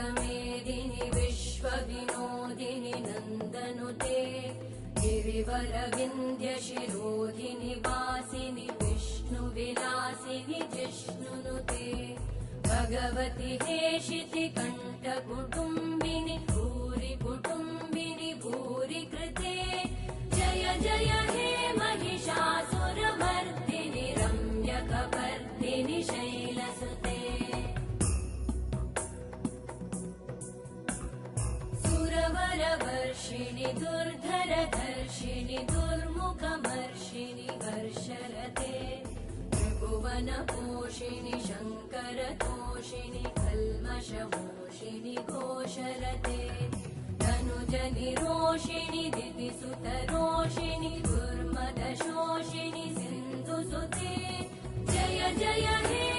विश्वमेदिनि विश्वविनोदिनि नन्दनुते गिरिवरविन्ध्यशिरोधिनि वासिनि विष्णुविलासिनि जिष्णुनुते भगवति हेशिति कण्ठकुटुम्बिनि भूरि कुटुम्बिनि भूरि कृते जय जय हे महिषासुरमर्दिनि रम्यकपर्दिनि शैलसुते सुरवरवर्षिणि दुर्धरधर्षिणि दुर्मुखमर्षिणि हर्षरते त्रिभुवनपोषिणि शङ्करतोषिणि कल्मषमोषिणि घोषरते तनुजनिरोषिणि दितिसुतरोषिणि दुर्मदशोषिणि सिन्धुसुते जय जय हे